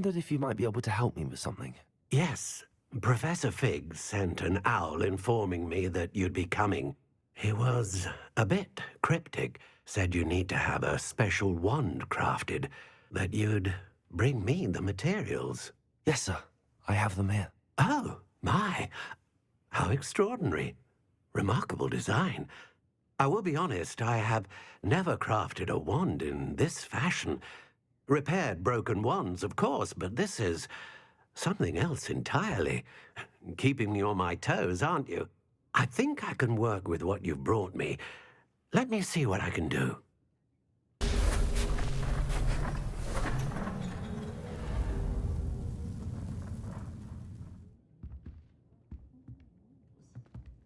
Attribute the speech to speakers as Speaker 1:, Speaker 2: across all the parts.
Speaker 1: wondered if you might be able to help me with something.
Speaker 2: Yes, Professor Fig sent an owl informing me that you'd be coming. He was a bit cryptic, said you need to have a special wand crafted, that you'd bring me the materials.
Speaker 1: Yes, sir. I have them here.
Speaker 2: Oh, my. How extraordinary. Remarkable design. I will be honest, I have never crafted a wand in this fashion. Repaired broken wands, of course, but this is something else entirely. Keeping me on my toes, aren't you? I think I can work with what you've brought me. Let me see what I can do.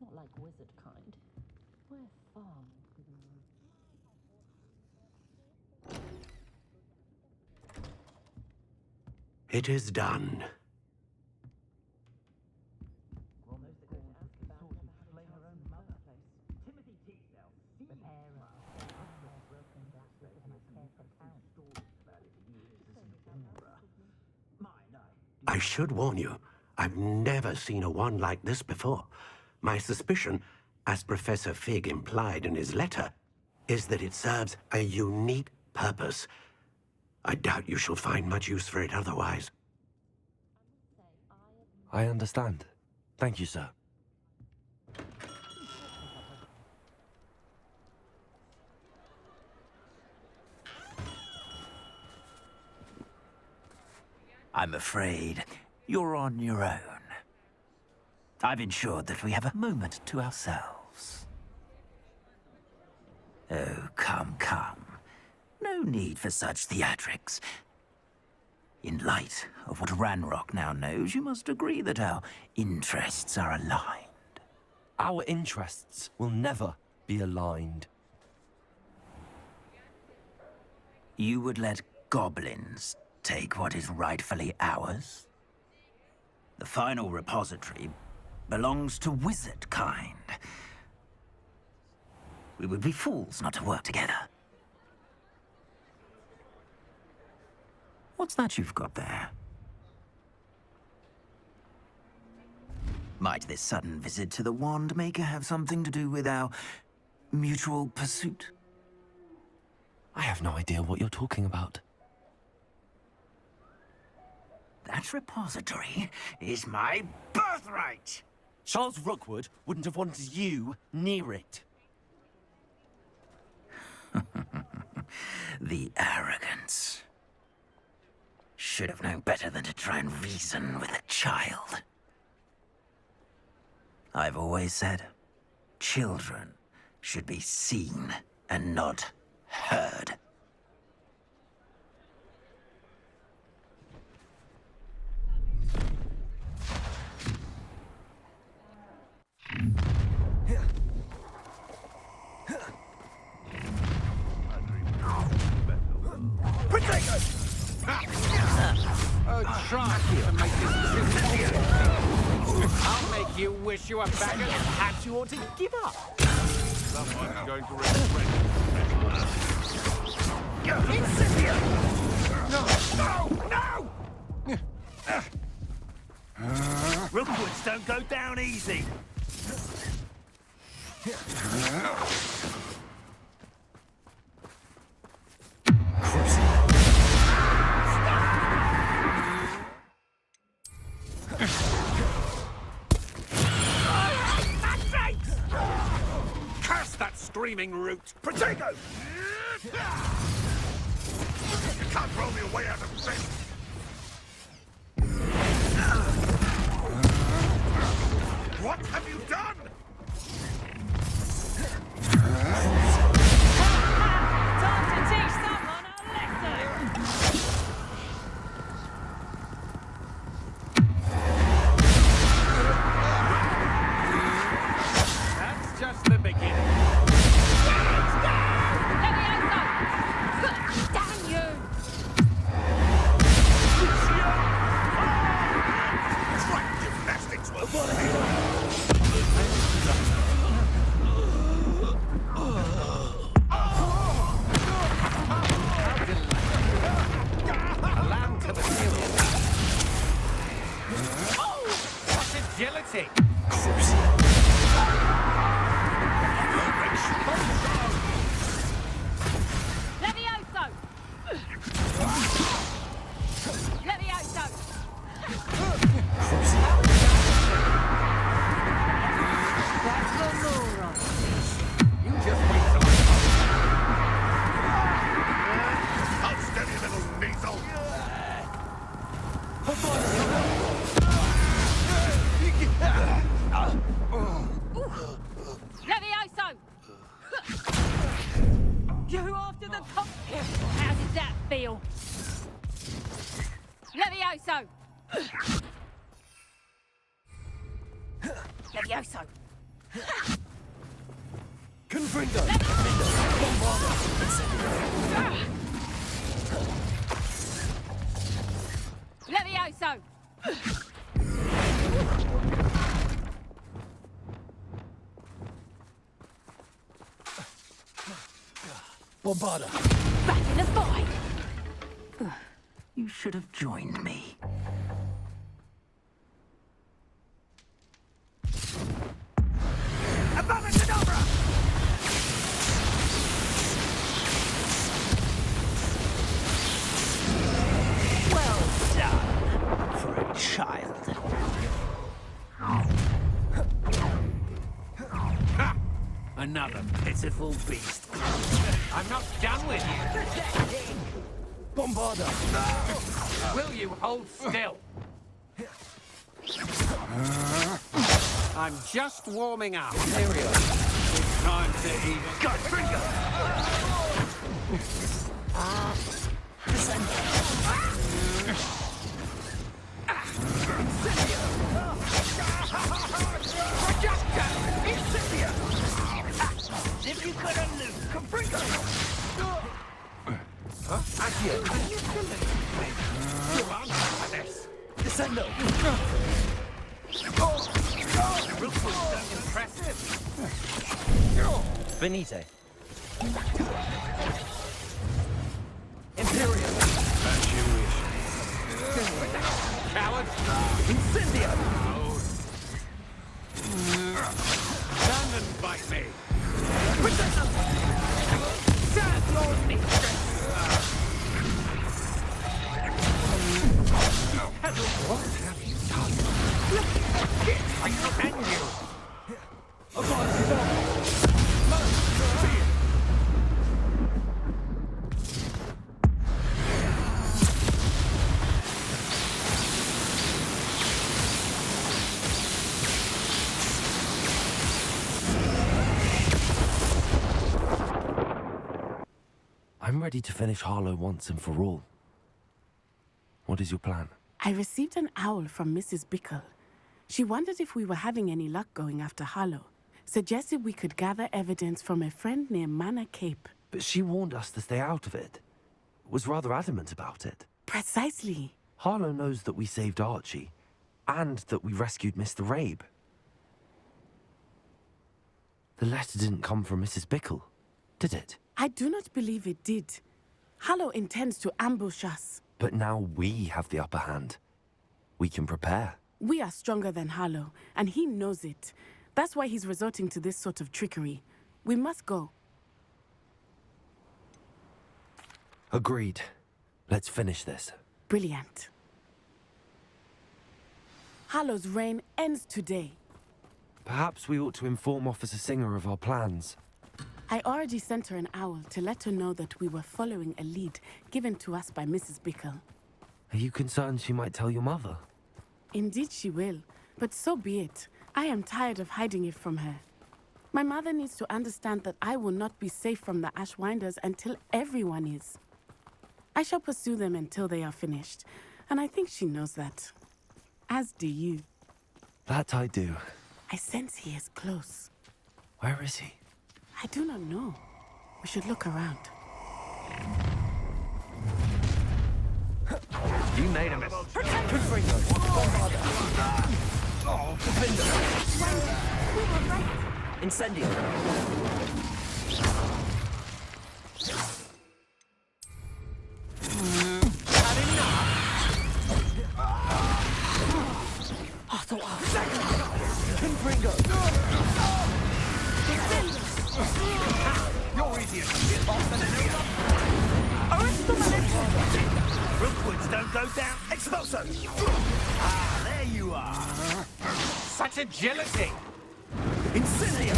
Speaker 3: Not like wizard kind. We're far more.
Speaker 2: It is done. I should warn you, I've never seen a wand like this before. My suspicion, as Professor Fig implied in his letter, is that it serves a unique purpose. I doubt you shall find much use for it otherwise.
Speaker 1: I understand. Thank you, sir.
Speaker 4: I'm afraid you're on your own. I've ensured that we have a moment to ourselves. Oh, come, come. No need for such theatrics. In light of what Ranrok now knows, you must agree that our interests are aligned.
Speaker 1: Our interests will never be aligned.
Speaker 4: You would let goblins take what is rightfully ours? The final repository belongs to wizard kind. We would be fools not to work together. What's that you've got there? Might this sudden visit to the Wand Maker have something to do with our mutual pursuit?
Speaker 1: I have no idea what you're talking about.
Speaker 4: That repository is my birthright!
Speaker 1: Charles Rookwood wouldn't have wanted you near it.
Speaker 4: The arrogance. Should have known better than to try and reason with a child. I've always said, children should be seen and not heard.
Speaker 5: Try to make this difficult. I'll make you wish you were back and perhaps you ought to give up.
Speaker 6: Someone's going to regret
Speaker 5: No!
Speaker 4: Rookwoods don't go down easy.
Speaker 5: Curse that screaming root! Protego!
Speaker 6: You can't throw me away out of this! What have you done?
Speaker 3: Time to teach someone a lesson!
Speaker 5: That's just the beginning.
Speaker 3: Damn you!
Speaker 6: Right, gymnastics will
Speaker 5: Lamb to the field. agility.
Speaker 3: Levioso! Levioso! That's the moron.
Speaker 5: You just wait till
Speaker 6: Hold steady, little needle.
Speaker 3: Levioso! You after the top? How did that feel? Levioso! Levioso!
Speaker 1: Confringo!
Speaker 3: Levioso!
Speaker 1: Bombarda!
Speaker 3: Back in the fight!
Speaker 4: You should have joined me. Well done for a child.
Speaker 5: another pitiful beast. I'm not done with you.
Speaker 1: Bombarda!
Speaker 5: Will you hold still? I'm just warming up. It's time to eat.
Speaker 4: If you could unloose Caprico!
Speaker 5: Accio. Are you killing me? You answer for this.
Speaker 1: Descendo!
Speaker 5: Ruthless and impressive.
Speaker 1: Benite. Imperium.
Speaker 6: As you wish.
Speaker 5: Coward.
Speaker 1: Incendio!
Speaker 5: Stand and bite me.
Speaker 3: Serve your mistress!
Speaker 5: What have you done? I command you.
Speaker 1: I'm ready to finish Harlow once and for all. What is your plan?
Speaker 7: I received an owl from Mrs. Bickle. She wondered if we were having any luck going after Harlow. Suggested we could gather evidence from a friend near Manor Cape.
Speaker 1: But she warned us to stay out of it. Was rather adamant about it.
Speaker 7: Precisely.
Speaker 1: Harlow knows that we saved Archie, and that we rescued Mr. Rabe. The letter didn't come from Mrs. Bickle, did it?
Speaker 7: I do not believe it did. Harlow intends to ambush us.
Speaker 1: But now we have the upper hand. We can prepare.
Speaker 7: We are stronger than Harlow, and he knows it. That's why he's resorting to this sort of trickery. We must go.
Speaker 1: Agreed. Let's finish this.
Speaker 7: Brilliant. Harlow's reign ends today.
Speaker 1: Perhaps we ought to inform Officer Singer of our plans.
Speaker 7: I already sent her an owl to let her know that we were following a lead given to us by Mrs. Bickle.
Speaker 1: Are you concerned she might tell your mother?
Speaker 7: Indeed she will, but so be it. I am tired of hiding it from her. My mother needs to understand that I will not be safe from the Ashwinders until everyone is. I shall pursue them until they are finished, and I think she knows that. As do you.
Speaker 1: That I do.
Speaker 7: I sense he is close.
Speaker 1: Where is he?
Speaker 7: I do not know. We should look around.
Speaker 2: You made a mistake.
Speaker 1: Incendio!
Speaker 6: You're easier to get off than
Speaker 4: Rookwoods don't go down. Expulso! Ah, there you are.
Speaker 5: Such agility!
Speaker 4: Incendio!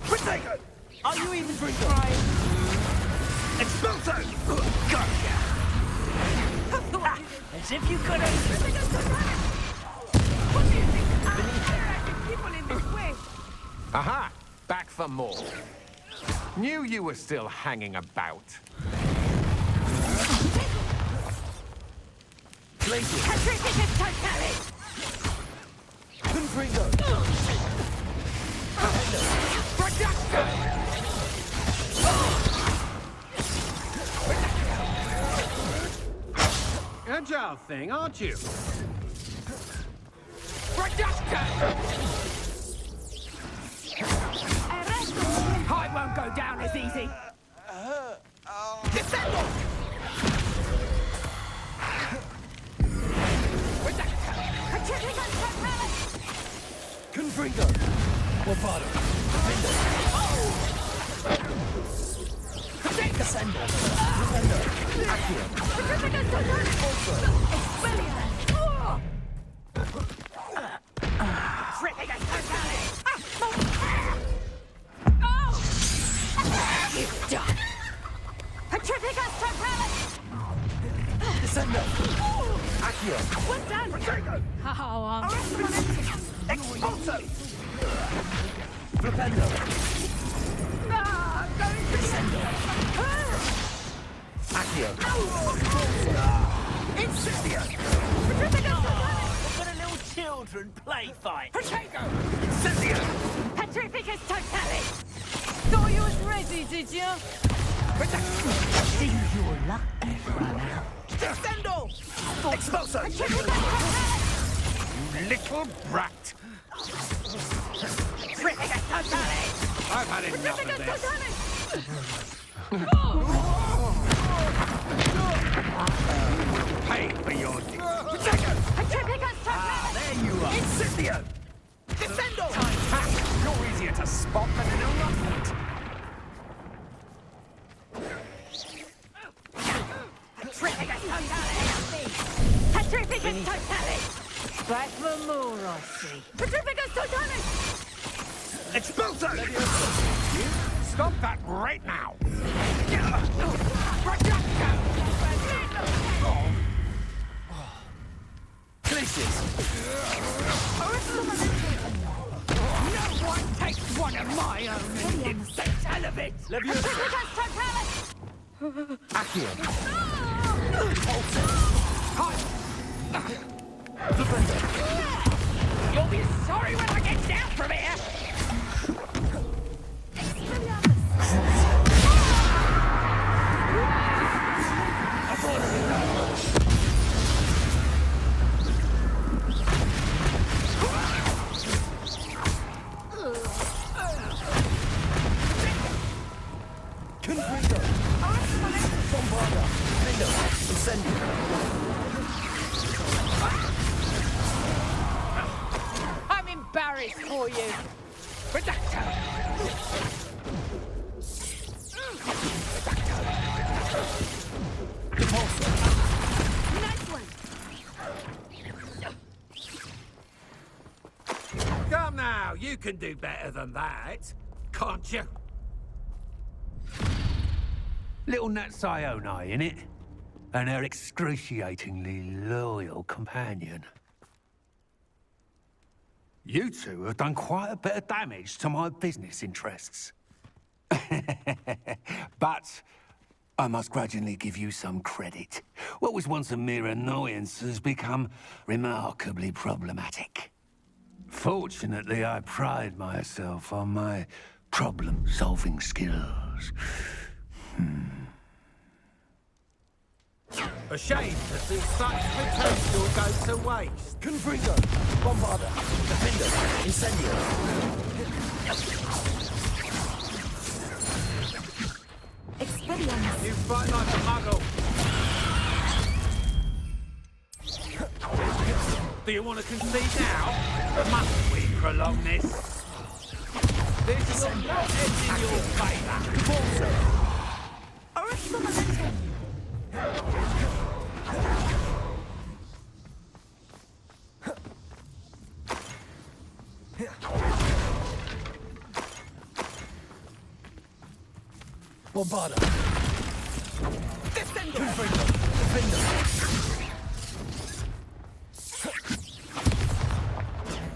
Speaker 4: Protego! Are you even trying? Expulso! Gotcha! As if you could have...
Speaker 3: What do you think? People in this way.
Speaker 5: Aha! Back for more. Knew you were still hanging about.
Speaker 4: Confringo!
Speaker 5: Agile thing, aren't you?
Speaker 3: I won't go down as easy.
Speaker 4: Confringo! Guapada! Descendo! Descendo! Accio! Descendo! Accio!
Speaker 3: What's that?
Speaker 4: Protego!
Speaker 3: Oh,
Speaker 4: Expulso! Flipendo! Descendo! Accio! Incendio! What a little children play fight!
Speaker 3: Protego!
Speaker 4: Incendio!
Speaker 3: Petrificus totalis! Thought you was ready, did you?
Speaker 4: Seems your luck has run out. Descendo! Expulso!
Speaker 5: You little brat!
Speaker 3: Petrificus totalis!
Speaker 5: I've had enough of this. Pay for your deed.
Speaker 3: Petrificus totalis!
Speaker 4: There you are! Incendio! Descendo!
Speaker 5: Ha! You're easier to spot than an eruptant.
Speaker 3: Petrificus totalis! Petrificus totalis! Back for more, I see. Petrificus totalis!
Speaker 4: Expulso!
Speaker 5: Stop that right now.
Speaker 4: Glaciers!
Speaker 3: No one takes one of my own and thinks the hell of it!
Speaker 4: Leviosa!
Speaker 3: Petrificus totalis!
Speaker 4: Accio!
Speaker 3: You'll be sorry when I get down from here!
Speaker 4: Confringo! Bombarda! Lindo! Incendio!
Speaker 3: I'm embarrassed for you. Reducto. Nice one.
Speaker 5: Come now, you can do better than that, can't you?
Speaker 2: Little Nat Sioni, innit? And her excruciatingly loyal companion. You two have done quite a bit of damage to my business interests. But I must grudgingly give you some credit. What was once a mere annoyance has become remarkably problematic. Fortunately, I pride myself on my problem-solving skills.
Speaker 5: A shame to see such potential go to waste.
Speaker 4: Confringo! Bombarda! Defender! Incendio!
Speaker 3: Expelliarmus.
Speaker 5: You fight like a muggle. Do you want to concede now? Must we prolong this? This will not end in your favour.
Speaker 3: Arrest the momentum.
Speaker 6: Bombarda.
Speaker 3: Defender.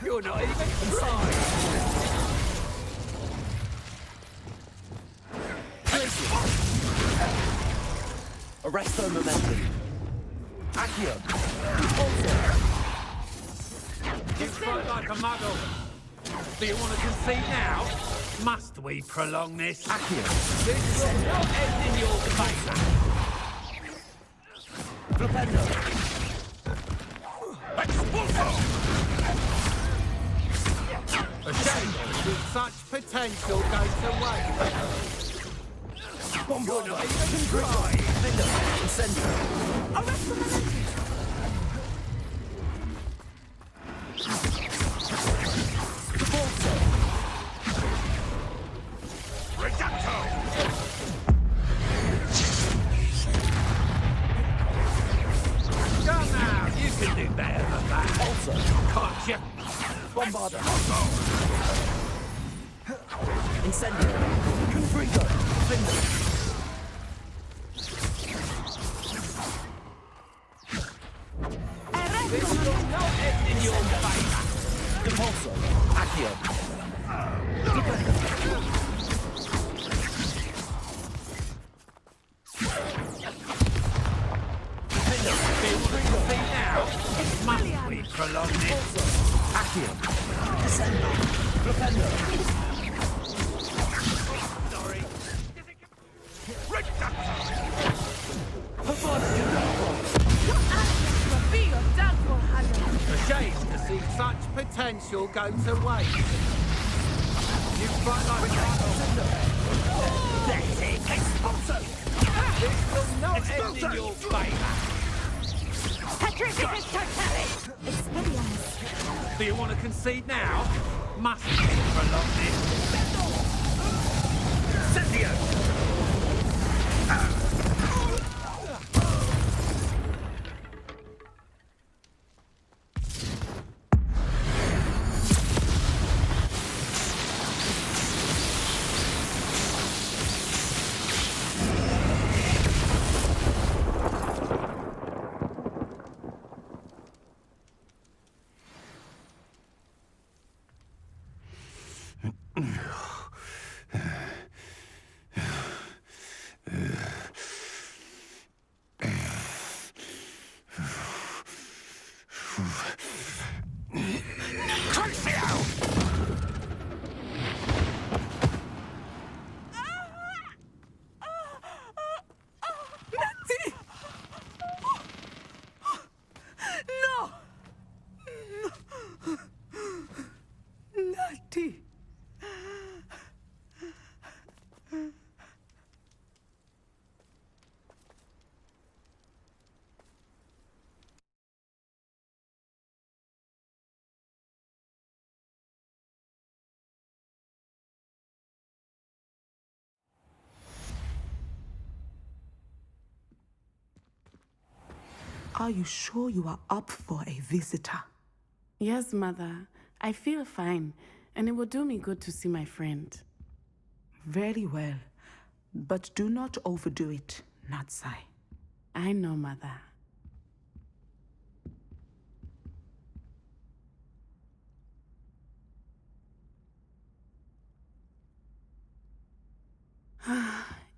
Speaker 5: You're not even trying.
Speaker 1: Arrest their momentum. Accio.
Speaker 5: You fight like a muggle. Do you want to concede now? Must we prolong this?
Speaker 1: Accio.
Speaker 5: This will not end in your favour.
Speaker 1: Flipendo.
Speaker 5: A shame that such potential goes to waste. You're not even trying.
Speaker 1: Incendio.
Speaker 3: Arrest the momentum.
Speaker 5: Come now, you can do better than that.
Speaker 1: Also.
Speaker 5: Can't you?
Speaker 1: Bombarda. Incendio. Confringo. Findo.
Speaker 3: Arrest
Speaker 5: This
Speaker 3: the
Speaker 5: will
Speaker 3: momentum.
Speaker 5: not end in your favour.
Speaker 1: Impulso. Accio.
Speaker 5: See now, must we prolong this?
Speaker 1: Accio. Descendo. Flipendo.
Speaker 5: Sorry.
Speaker 3: Your actions will be your downfall, Halo.
Speaker 5: A shame to see such potential go to waste. You fight like a muggle. This will not end in your favour.
Speaker 3: Petrificus totalis. Expelliarmus.
Speaker 5: Do you want to concede now? Must we prolong this?
Speaker 3: Natty! No! Natty!
Speaker 8: Are you sure you are up for a visitor?
Speaker 7: Yes, Mother. I feel fine, and it will do me good to see my friend.
Speaker 8: Very well. But do not overdo it, Natsai.
Speaker 7: I know, Mother.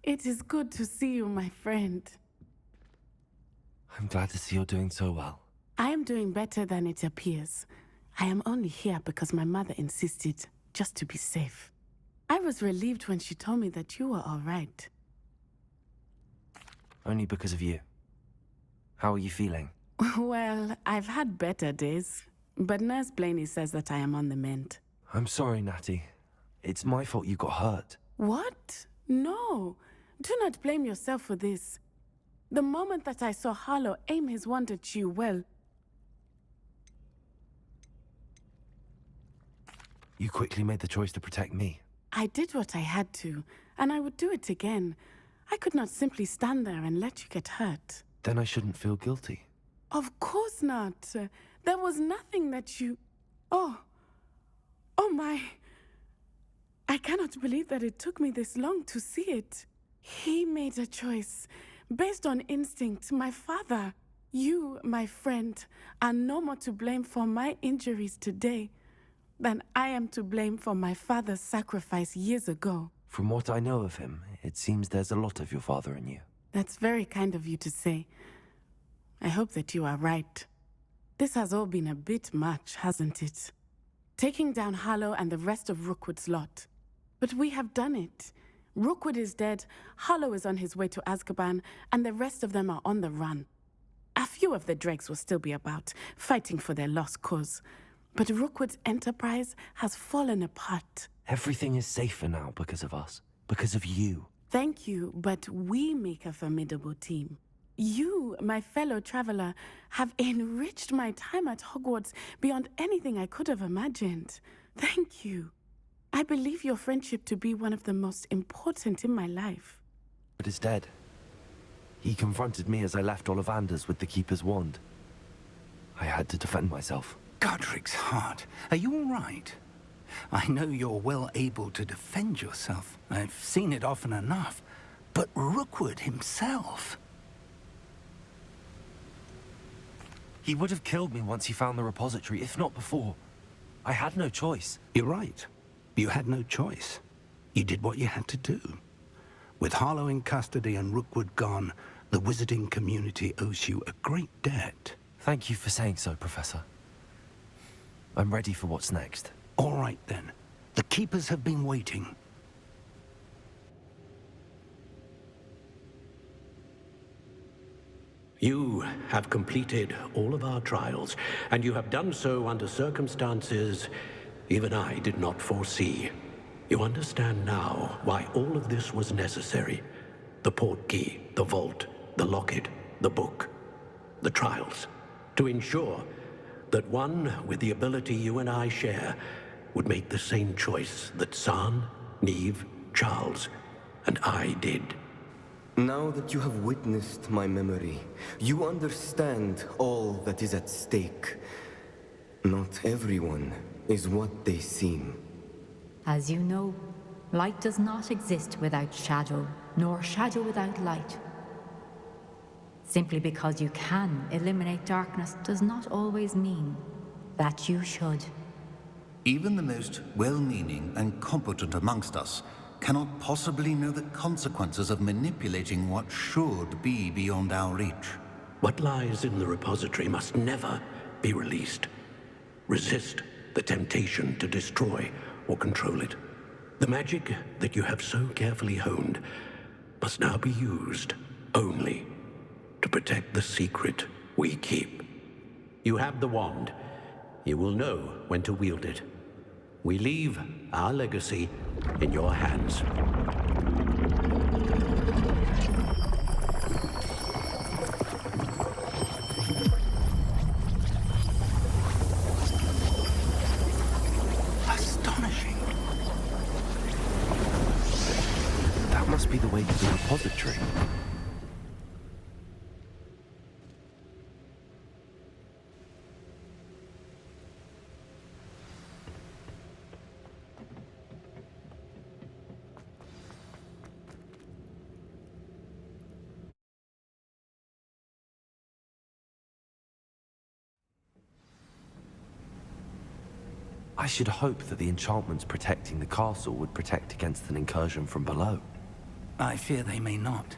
Speaker 7: It is good to see you, my friend.
Speaker 1: I'm glad to see you're doing so well.
Speaker 7: I am doing better than it appears. I am only here because my mother insisted, just to be safe. I was relieved when she told me that you were all right.
Speaker 1: Only because of you. How are you feeling?
Speaker 7: Well, I've had better days, but Nurse Blaney says that I am on the mend.
Speaker 1: I'm sorry, Natty. It's my fault you got hurt.
Speaker 7: What? No. Do not blame yourself for this. The moment that I saw Harlow aim his wand at you, well,
Speaker 1: You quickly made the choice to protect me.
Speaker 7: I did what I had to, and I would do it again. I could not simply stand there and let you get hurt.
Speaker 1: Then I shouldn't feel guilty.
Speaker 7: Of course not. There was nothing that you... Oh my... I cannot believe that it took me this long to see it. He made a choice based on instinct. My father, you, my friend, are no more to blame for my injuries today than I am to blame for my father's sacrifice years ago.
Speaker 1: From what I know of him, it seems there's a lot of your father in you.
Speaker 7: That's very kind of you to say. I hope that you are right. This has all been a bit much, hasn't it? Taking down Harlow and the rest of Rookwood's lot. But we have done it. Rookwood is dead, Harlow is on his way to Azkaban, and the rest of them are on the run. A few of the dregs will still be about, fighting for their lost cause. But Rookwood's enterprise has fallen apart.
Speaker 1: Everything is safer now because of us. Because of you.
Speaker 7: Thank you, but we make a formidable team. You, my fellow traveler, have enriched my time at Hogwarts beyond anything I could have imagined. Thank you. I believe your friendship to be one of the most important in my life.
Speaker 1: But he's dead. He confronted me as I left Ollivander's with the Keeper's wand. I had to defend myself.
Speaker 6: Godric's heart. Are you all right? I know you're well able to defend yourself. I've seen it often enough. But Rookwood himself...
Speaker 1: He would have killed me once he found the repository, if not before. I had no choice.
Speaker 6: You're right. You had no choice. You did what you had to do. With Harlow in custody and Rookwood gone, the wizarding community owes you a great debt.
Speaker 1: Thank you for saying so, Professor. I'm ready for what's next.
Speaker 6: All right, then. The Keepers have been waiting.
Speaker 2: You have completed all of our trials, and you have done so under circumstances even I did not foresee. You understand now why all of this was necessary. The portkey, the vault, the locket, the book, the trials. To ensure that one with the ability you and I share would make the same choice that San, Neve, Charles, and I did.
Speaker 9: Now that you have witnessed my memory, you understand all that is at stake. Not everyone is what they seem.
Speaker 10: As you know, light does not exist without shadow, nor shadow without light. Simply because you can eliminate darkness does not always mean that you should.
Speaker 11: Even the most well-meaning and competent amongst us cannot possibly know the consequences of manipulating what should be beyond our reach.
Speaker 2: What lies in the repository must never be released. Resist the temptation to destroy or control it. The magic that you have so carefully honed must now be used only to protect the secret we keep. You have the wand. You will know when to wield it. We leave our legacy in your hands.
Speaker 6: Astonishing.
Speaker 1: That must be the way to the repository. I should hope that the enchantments protecting the castle would protect against an incursion from below.
Speaker 6: I fear they may not.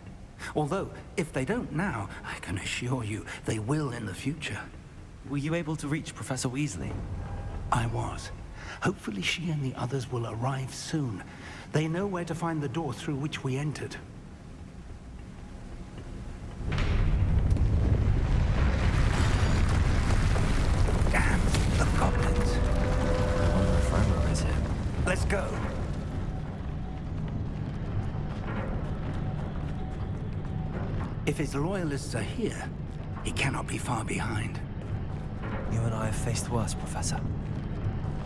Speaker 6: Although, if they don't now, I can assure you they will in the future.
Speaker 1: Were you able to reach Professor Weasley?
Speaker 6: I was. Hopefully she and the others will arrive soon. They know where to find the door through which we entered. Damn, the goblins.
Speaker 1: I wonder if Ranrok is here.
Speaker 6: Let's go. If his loyalists are here, he cannot be far behind.
Speaker 1: You and I have faced worse, Professor.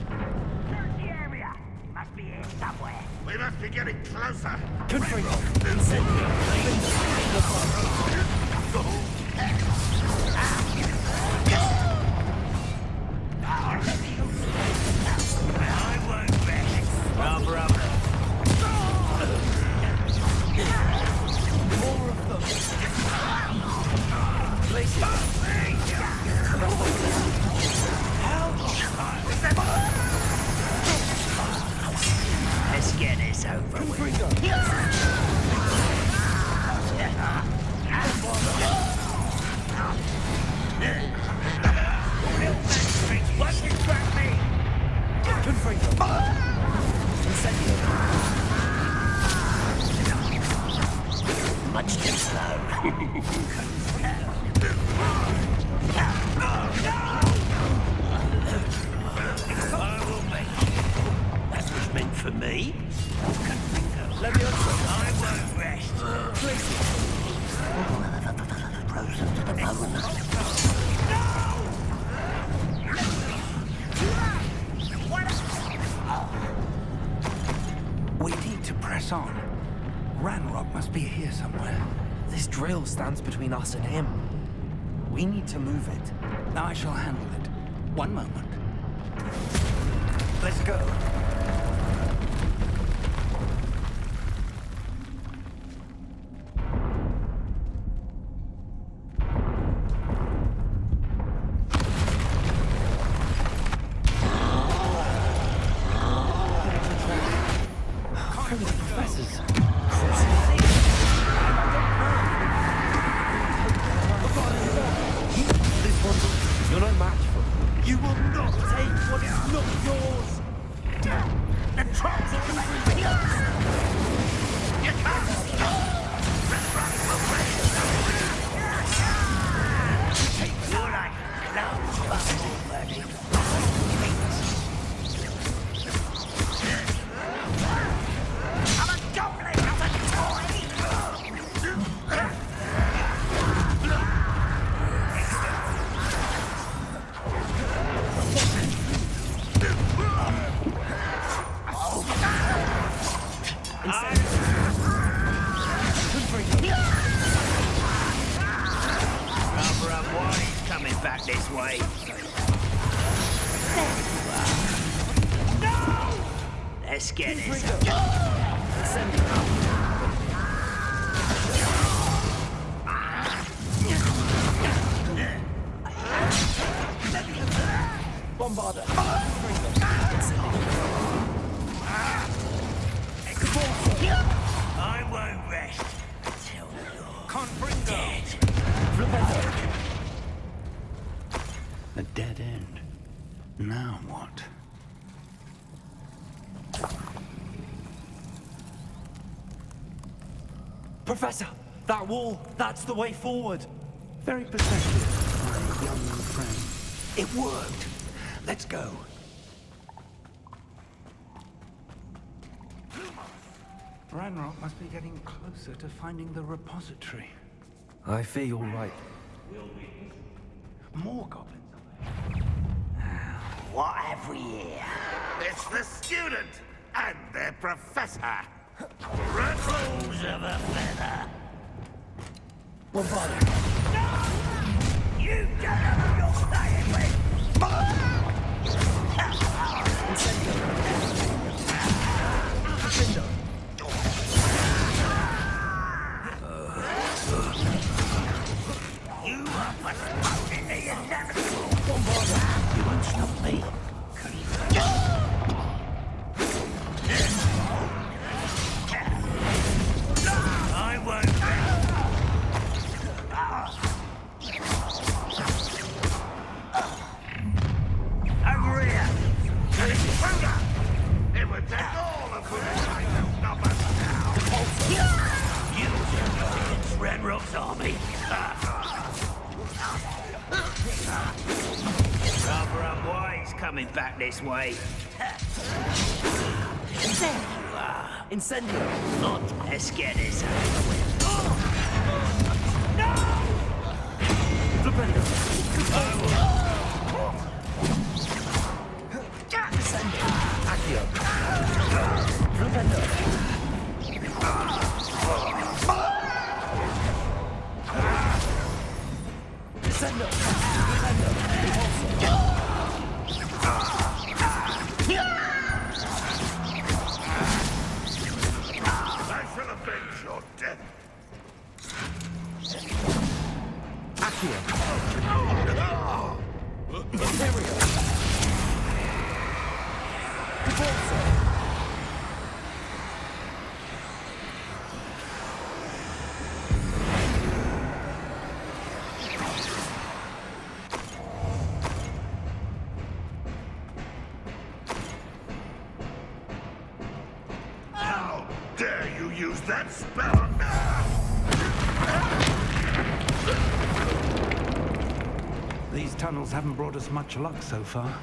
Speaker 3: Search the area! be here somewhere.
Speaker 12: We must be getting closer.
Speaker 3: Let's get this over with. Much too slow. I will make it. That was meant for me. Let me I won't rest. Frozen to the bone.
Speaker 6: We need to press on. Ranrok must be here somewhere.
Speaker 1: This drill stands between us and him. We need to move it.
Speaker 6: I shall handle it. One moment.
Speaker 1: Let's go. You're no match for him.
Speaker 3: You will not take what is not yours! The trolls are coming! You can't stop! You're like clouds above already. I'm a goblin, not a toy! Coming back this way. No! Let's get this.
Speaker 1: Bombarder.
Speaker 3: I won't rest until you're dead.
Speaker 6: A dead end. Now what?
Speaker 1: Professor, that wall, that's the way forward.
Speaker 6: Very perceptive, my young friend. It worked. Let's go. Ranrok must be getting closer to finding the repository.
Speaker 1: I fear you're right.
Speaker 6: More goblins.
Speaker 3: What have we here?
Speaker 12: It's the student and their professor.
Speaker 3: Rules of a feather.
Speaker 1: Bombarder.
Speaker 3: You don't know who you're staying with. You are postponing the inevitable. You won't stop me. I won't. Over here.
Speaker 12: It would take all of them to stop us now.
Speaker 3: You against Ranrok's army. Rather unwise coming back this way. There you are.
Speaker 1: Incendio.
Speaker 3: Let's get this over with.
Speaker 1: Accio.
Speaker 12: How dare you use that spell?
Speaker 6: These tunnels haven't brought us much luck so far.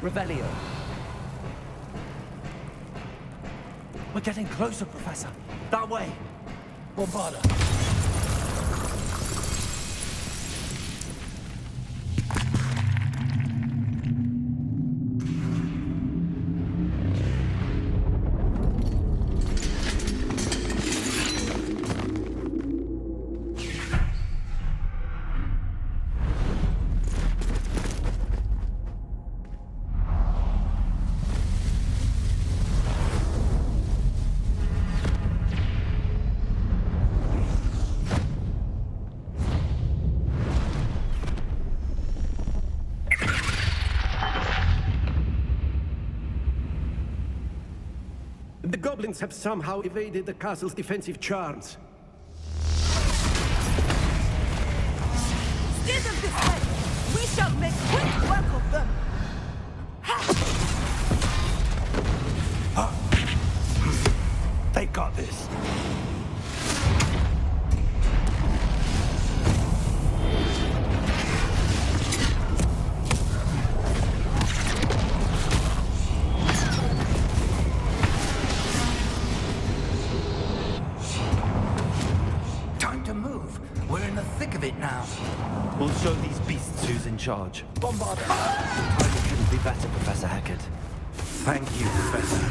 Speaker 1: Revelio. We're getting closer, Professor. That way. Bombarda.
Speaker 2: The goblins have somehow evaded the castle's defensive charms.
Speaker 13: Steer them this way! We shall make quick work of them!
Speaker 6: They got this.
Speaker 4: Time to move. We're in the thick of it now.
Speaker 1: We'll show these beasts who's in charge. Bombarda! Timing couldn't be better, Professor Hecat.
Speaker 6: Thank you, Professor.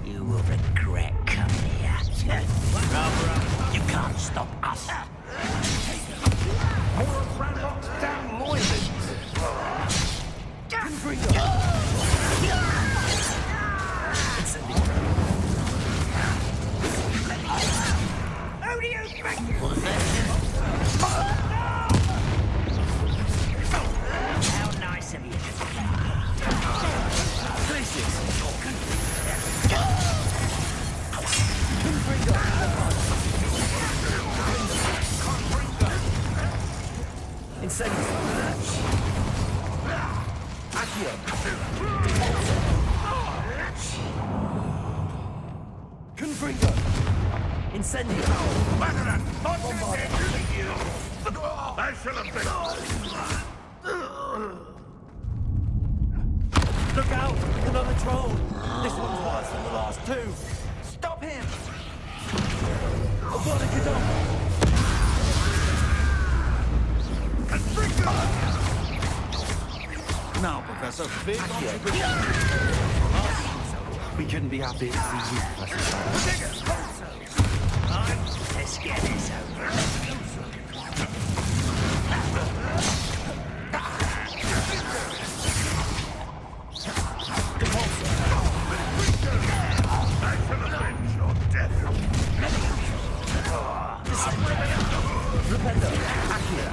Speaker 4: You will regret coming here. You can't stop us.
Speaker 12: More of Ranrok's damn loyalists!
Speaker 13: How do you think?
Speaker 4: How nice of you.
Speaker 1: Confringo! Incendio!
Speaker 12: Magnet! Not intended you! I shall have been...
Speaker 1: Look out! Another troll! This one's worse than the last two! Stop him!
Speaker 5: Now, Professor, big
Speaker 1: We couldn't be happier to see you, Professor.
Speaker 4: Let's get this over.
Speaker 12: I shall avenge your death!
Speaker 1: Rependo! Accio!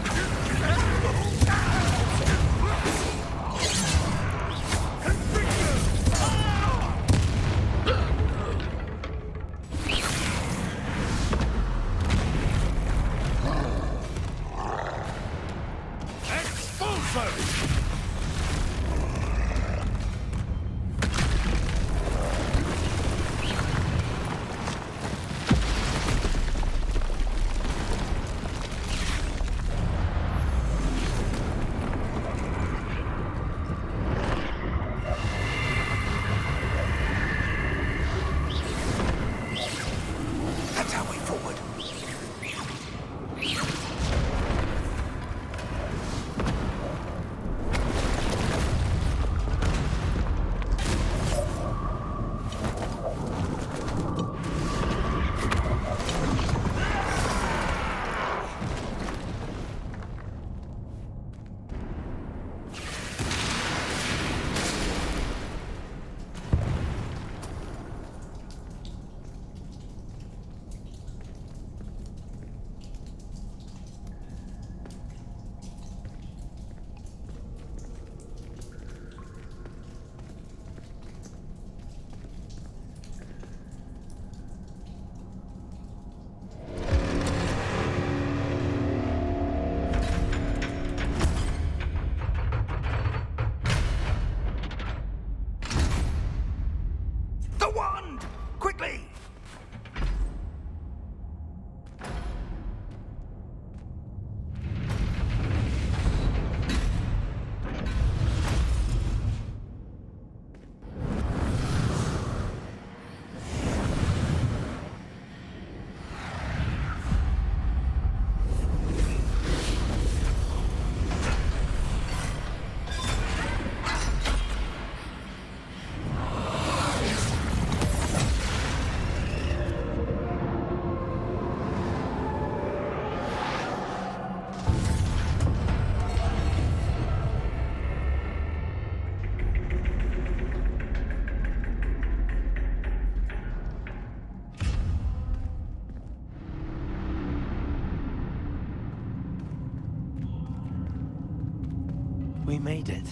Speaker 1: We made it.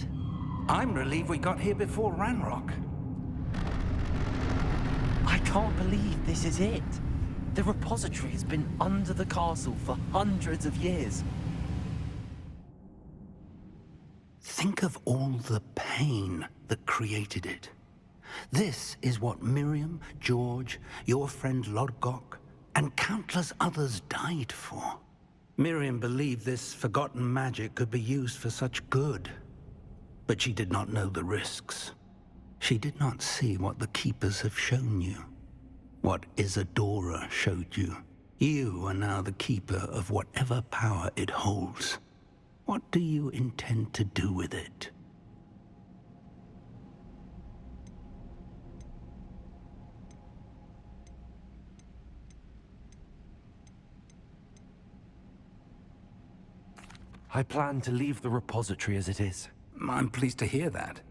Speaker 6: I'm relieved we got here before Ranrok.
Speaker 1: I can't believe this is it. The repository has been under the castle for hundreds of years.
Speaker 6: Think of all the pain that created it. This is what Miriam, George, your friend Lodgok, and countless others died for. Miriam believed this forgotten magic could be used for such good. But she did not know the risks. She did not see what the Keepers have shown you. What Isadora showed you. You are now the Keeper of whatever power it holds. What do you intend to do with it?
Speaker 1: I plan to leave the repository as it is.
Speaker 6: I'm pleased to hear that.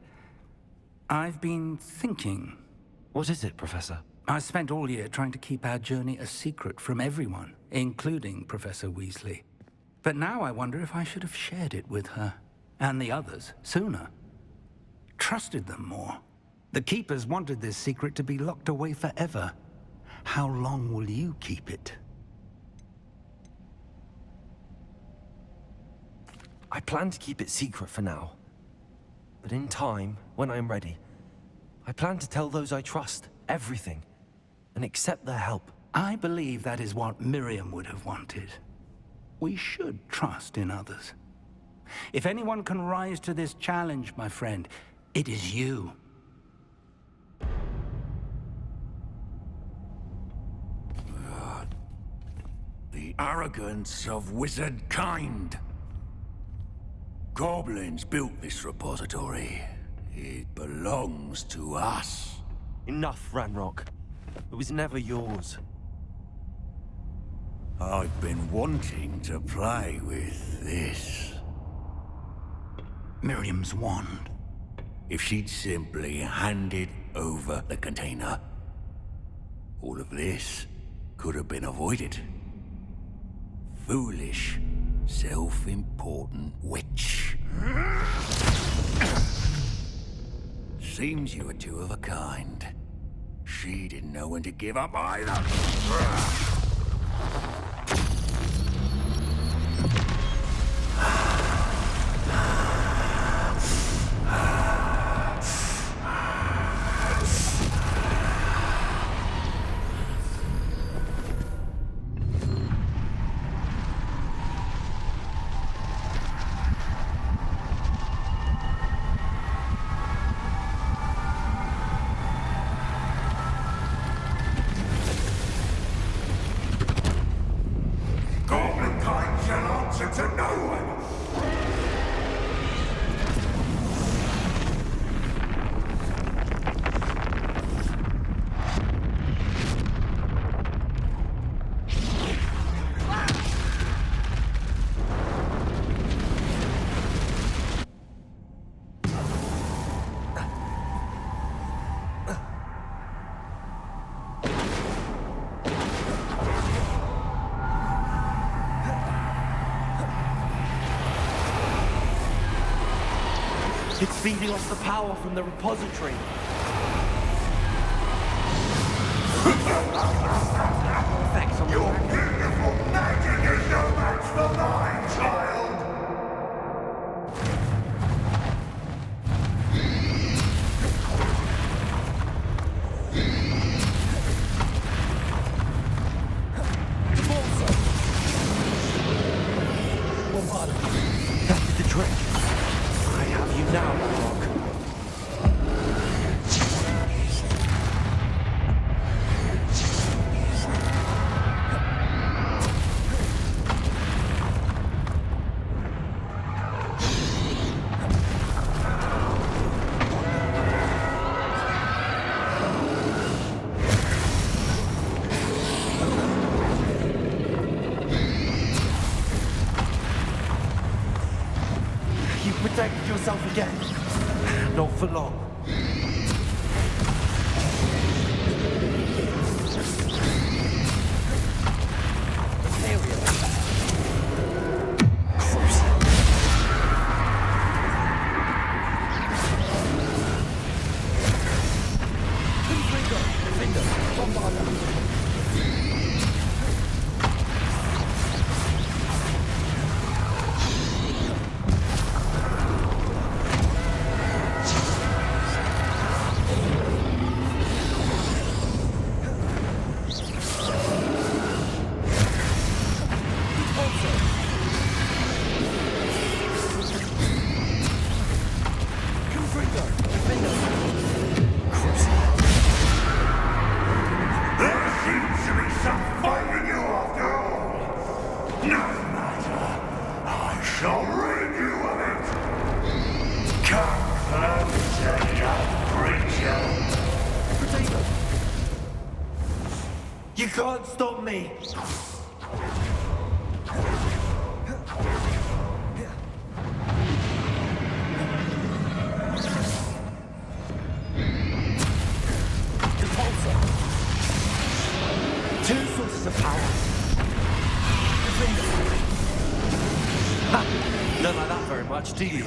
Speaker 6: I've been thinking.
Speaker 1: What is it, Professor?
Speaker 6: I spent all year trying to keep our journey a secret from everyone, including Professor Weasley. But now I wonder if I should have shared it with her, and the others, sooner. Trusted them more. The Keepers wanted this secret to be locked away forever. How long will you keep it?
Speaker 1: I plan to keep it secret for now. But in time, when I'm ready, I plan to tell those I trust everything, and accept their help.
Speaker 6: I believe that is what Miriam would have wanted. We should trust in others. If anyone can rise to this challenge, my friend, it is you.
Speaker 12: The arrogance of wizard kind. Goblins built this repository. It belongs to us.
Speaker 1: Enough, Ranrok. It was never yours.
Speaker 12: I've been wanting to play with this.
Speaker 6: Miriam's wand.
Speaker 12: If she'd simply handed over the container, all of this could have been avoided. Foolish, self-important witch. Seems you were two of a kind. She didn't know when to give up either.
Speaker 1: It's feeding off the power from the repository. Effects on
Speaker 12: Your beautiful magic is no match for mine, child!
Speaker 1: That did the trick. I have you now, Ranrok. You protected yourself again. Not for long. You can't stop me! Two sources of power. Ha! Don't like that very much, do you?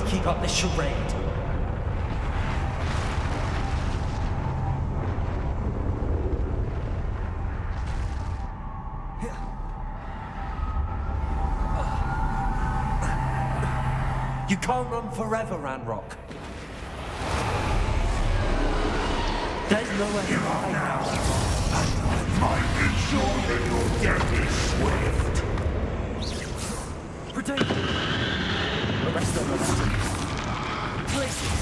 Speaker 1: Keep up this charade. You can't run forever, Ranrok. There's nowhere to hide now.
Speaker 3: Might ensure that your death is swift.
Speaker 1: Protect me. The rest of us. Places.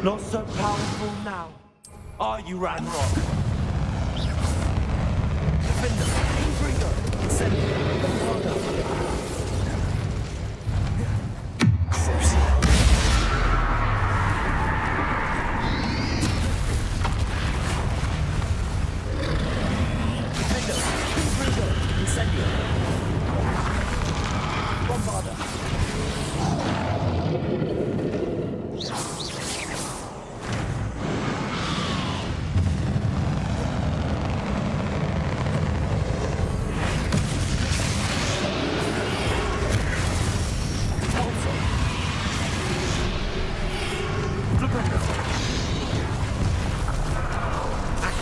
Speaker 1: Not so powerful now, are you, Ranrok? Defender, Intriguer, Incendio, Commander. Defender, Intriguer, Incendio. Bombarder.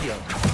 Speaker 1: Incendio!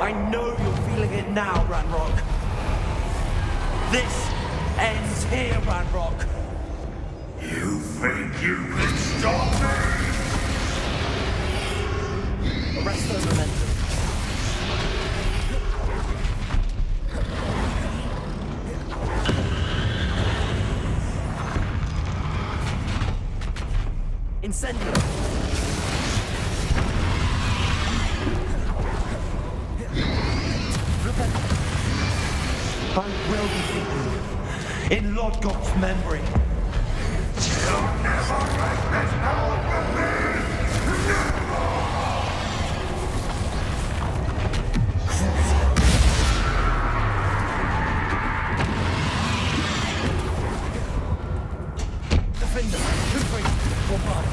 Speaker 3: I know you're feeling it now, Ranrok. This ends here, Ranrok.
Speaker 12: You think you can stop me?
Speaker 3: Arrest the momentum. Incendio. I will be beaten in Lodgok's memory.
Speaker 12: You'll never break this power with me!
Speaker 3: Defender, Cooper, Bombard.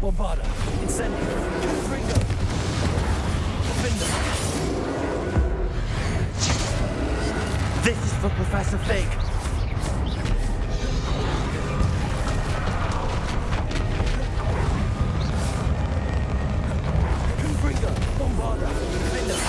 Speaker 3: Bombarda, Incendio, Ringo, Defender. This is for Professor Fig. Ringo, Bombarda, Defender.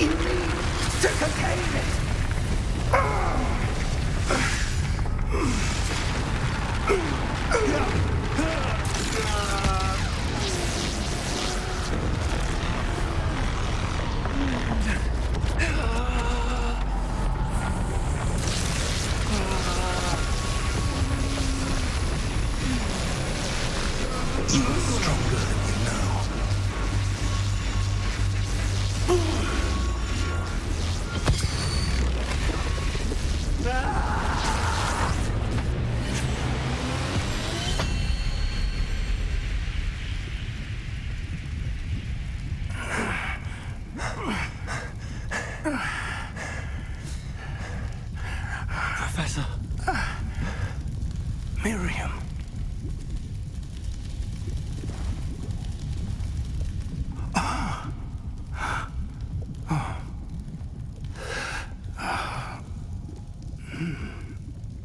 Speaker 6: You need to contain it! You are stronger than you know.
Speaker 1: Professor.
Speaker 6: Miriam.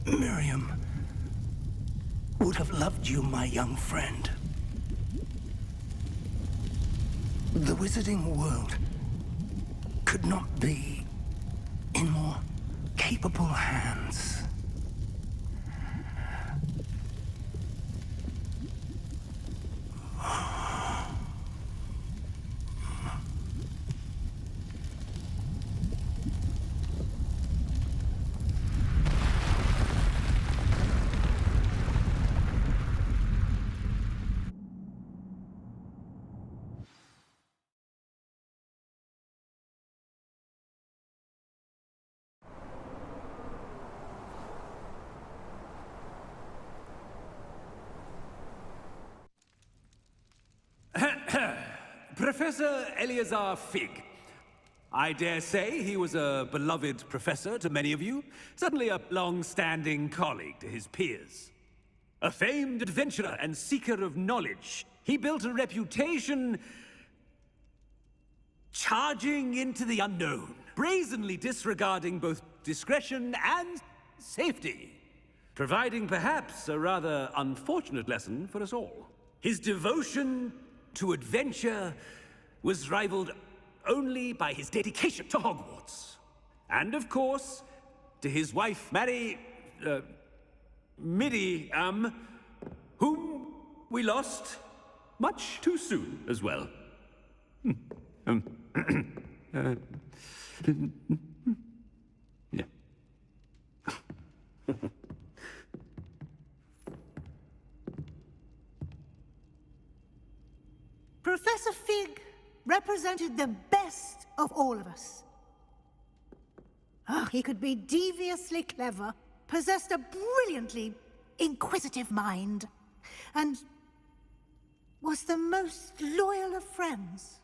Speaker 6: Miriam would have loved you, my young friend. The wizarding world could not be in more capable hands.
Speaker 14: Professor Eleazar Fig. I dare say he was a beloved professor to many of you, certainly a long-standing colleague to his peers. A famed adventurer and seeker of knowledge, he built a reputation charging into the unknown, brazenly disregarding both discretion and safety, providing perhaps a rather unfortunate lesson for us all. His devotion to adventure was rivaled only by his dedication to Hogwarts. And of course, to his wife, Midi, whom we lost much too soon as well. Yeah.
Speaker 15: Professor Fig represented the best of all of us. He could be deviously clever, possessed a brilliantly inquisitive mind, and was the most loyal of friends.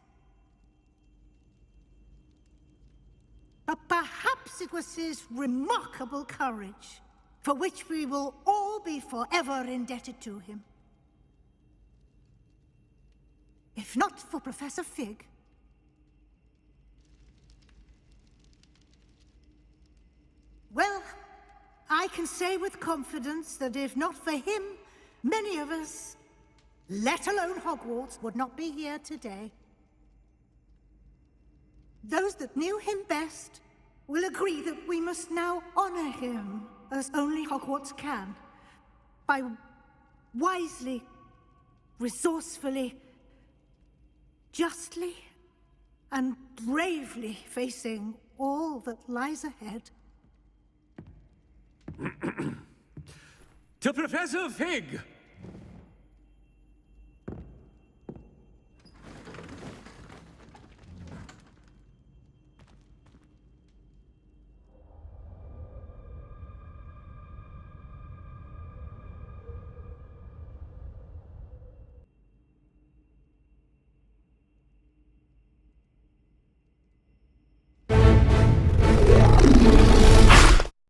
Speaker 15: But perhaps it was his remarkable courage, for which we will all be forever indebted to him. If not for Professor Fig, well, I can say with confidence that if not for him, many of us, let alone Hogwarts, would not be here today. Those that knew him best will agree that we must now honor him as only Hogwarts can, by wisely, resourcefully, justly and bravely facing all that lies ahead.
Speaker 14: To Professor Fig,